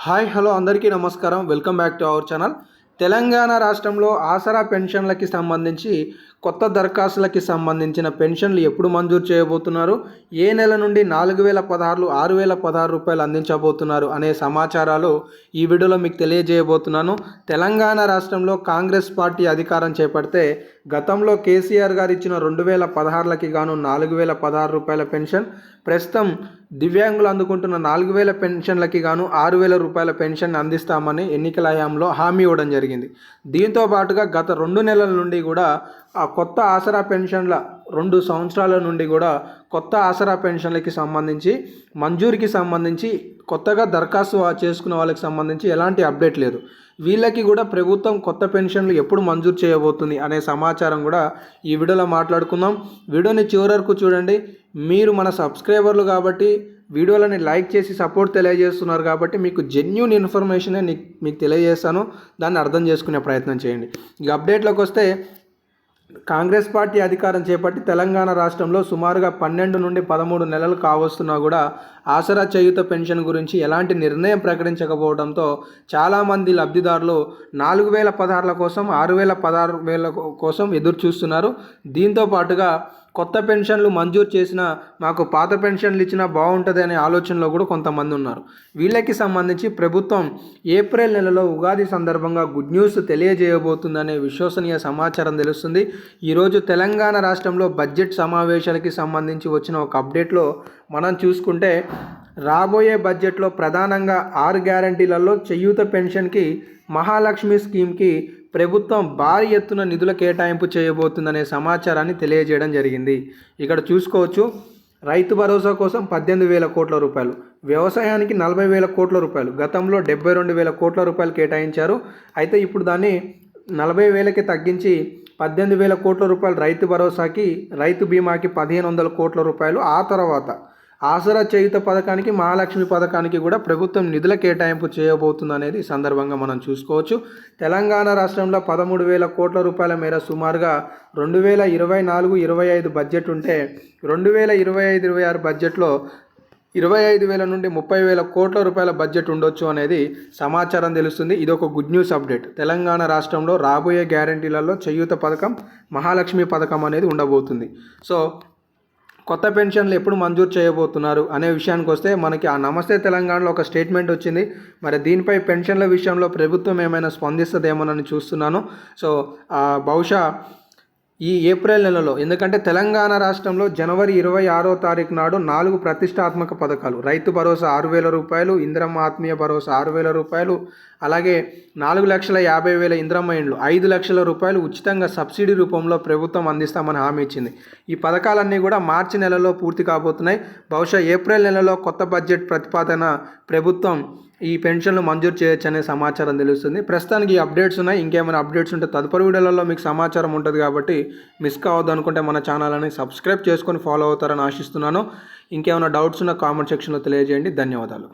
Hi hello అందరికీ నమస్కారం. Welcome back to our channel. Telangana రాష్ట్రంలో ఆసరా పెన్షన్లకి సంబంధించి కొత్త దరఖాస్తులకి సంబంధించిన పెన్షన్లు ఎప్పుడు మంజూరు చేయబోతున్నారు, ఏ నెల నుండి 4016 6016 రూపాయలు అందించబోతున్నారు అనే సమాచారాలు ఈ వీడియోలో మీకు తెలియజేయబోతున్నాను. తెలంగాణ రాష్ట్రంలో కాంగ్రెస్ పార్టీ అధికారం చేపడితే గతంలో కేసీఆర్ గారు ఇచ్చిన 2016లకి గాను 4016 రూపాయల పెన్షన్, ప్రస్తుతం దివ్యాంగులు అందుకుంటున్న 4000 పెన్షన్లకి గాను 6000 రూపాయల పెన్షన్ అందిస్తామని ఎన్నికల హయాంలో హామీ ఇవ్వడం జరిగింది. దీంతో పాటుగా గత 2 నెలల నుండి కూడా ఆ కొత్త ఆసరా పెన్షన్ల 2 సంవత్సరాల నుండి కూడా కొత్త ఆసరా పెన్షన్లకి సంబంధించి మంజూరికి సంబంధించి కొత్తగా దరఖాస్తు చేసుకున్న వాళ్ళకి సంబంధించి ఎలాంటి అప్డేట్ లేదు. వీళ్ళకి కూడా ప్రభుత్వం కొత్త పెన్షన్లు ఎప్పుడు మంజూరు చేయబోతుంది అనే సమాచారం కూడా ఈ వీడియోలో మాట్లాడుకుందాం. వీడియోని చివరి వరకు చూడండి. మీరు మన సబ్స్క్రైబర్లు కాబట్టి వీడియోలని లైక్ చేసి సపోర్ట్ తెలియజేస్తున్నారు కాబట్టి మీకు జెన్యూన్ ఇన్ఫర్మేషనే మీకు తెలియజేస్తాను. దాన్ని అర్థం చేసుకునే ప్రయత్నం చేయండి. ఇక అప్డేట్లోకి వస్తే, కాంగ్రెస్ పార్టీ అధికారం చేపట్టి తెలంగాణ రాష్ట్రంలో సుమారుగా 12 నుండి 13 నెలలు కావస్తున్నా కూడా ఆసరా చేయూత పెన్షన్ గురించి ఎలాంటి నిర్ణయం ప్రకటించకపోవడంతో చాలామంది లబ్ధిదారులు 4016 కోసం 6016 కోసం ఎదురు చూస్తున్నారు. దీంతో పాటుగా కొత్త పెన్షన్లు మంజూరు చేసినా మాకు పాత పెన్షన్లు ఇచ్చినా బాగుంటుంది అనే ఆలోచనలో కూడా కొంతమంది ఉన్నారు. వీళ్ళకి సంబంధించి ప్రభుత్వం ఏప్రిల్ నెలలో ఉగాది సందర్భంగా గుడ్ న్యూస్ తెలియజేయబోతుందనే విశ్వసనీయ సమాచారం తెలుస్తుంది. ఈరోజు తెలంగాణ రాష్ట్రంలో బడ్జెట్ సమావేశాలకి సంబంధించి వచ్చిన ఒక అప్డేట్లో మనం చూసుకుంటే, రాబోయే బడ్జెట్లో ప్రధానంగా 6 గ్యారంటీలలో చేయూత పెన్షన్కి, మహాలక్ష్మి స్కీమ్కి ప్రభుత్వం భారీ ఎత్తున నిధుల కేటాయింపు చేయబోతుందనే సమాచారాన్ని తెలియజేయడం జరిగింది. ఇక్కడ చూసుకోవచ్చు, రైతు భరోసా కోసం 18,000 కోట్ల రూపాయలు, వ్యవసాయానికి 40,000 కోట్ల రూపాయలు, గతంలో 72,000 కోట్ల రూపాయలు కేటాయించారు. అయితే ఇప్పుడు దాన్ని 40,000కి తగ్గించి 18,000 కోట్ల రూపాయలు రైతు భరోసాకి, రైతు బీమాకి 1,500 కోట్ల రూపాయలు, ఆ తర్వాత ఆసరా చేయూత పథకానికి, మహాలక్ష్మి పథకానికి కూడా ప్రభుత్వం నిధుల కేటాయింపు చేయబోతుంది అనేది ఈ సందర్భంగా మనం చూసుకోవచ్చు. తెలంగాణ రాష్ట్రంలో 13,000 కోట్ల రూపాయల మేర సుమారుగా 2024-25 బడ్జెట్ ఉంటే 2025-26 బడ్జెట్లో 25,000 నుండి 30,000 కోట్ల రూపాయల బడ్జెట్ ఉండొచ్చు అనేది సమాచారం తెలుస్తుంది. ఇది ఒక గుడ్ న్యూస్ అప్డేట్. తెలంగాణ రాష్ట్రంలో రాబోయే గ్యారంటీలలో చేయూత పథకం, మహాలక్ష్మి పథకం అనేది ఉండబోతుంది. సో కొత్త పెన్షన్లు ఎప్పుడు మంజూరు చేయబోతున్నారు అనే విషయానికి వస్తే, మనకి ఆ నమస్తే తెలంగాణలో ఒక స్టేట్మెంట్ వచ్చింది. మరి దీనిపై పెన్షన్ల విషయంలో ప్రభుత్వం ఏమైనా స్పందిస్తుందేమోనని చూస్తున్నాను. సో బహుశా ఈ ఏప్రిల్ నెలలో, ఎందుకంటే తెలంగాణ రాష్ట్రంలో జనవరి 26వ తారీఖు నాడు 4 ప్రతిష్టాత్మక పథకాలు, రైతు భరోసా 6,000 రూపాయలు, ఇందిరమ్మ ఆత్మీయ భరోసా 6,000 రూపాయలు, అలాగే 4,50,000 ఇందిరమ్మ ఇండ్లు, 5 లక్షల రూపాయలు ఉచితంగా సబ్సిడీ రూపంలో ప్రభుత్వం అందిస్తామని హామీ ఇచ్చింది. ఈ పథకాలన్నీ కూడా మార్చి నెలలో పూర్తి కాబోతున్నాయి. బహుశా ఏప్రిల్ నెలలో కొత్త బడ్జెట్ ప్రతిపాదన ప్రభుత్వం ఈ పెన్షన్లు మంజూరు చేయొచ్చు అనే సమాచారం తెలుస్తుంది. ప్రస్తుతానికి ఈ అప్డేట్స్ ఉన్నాయి. ఇంకేమైనా అప్డేట్స్ ఉంటే తదుపరి వీడియోలలో మీకు సమాచారం ఉంటుంది కాబట్టి మిస్ కావద్దు అనుకుంటే మన ఛానల్ని సబ్స్క్రైబ్ చేసుకొని ఫాలో అవుతారని ఆశిస్తున్నాను. ఇంకేమైనా డౌట్స్ ఉన్న కామెంట్ సెక్షన్లో తెలియజేయండి. ధన్యవాదాలు.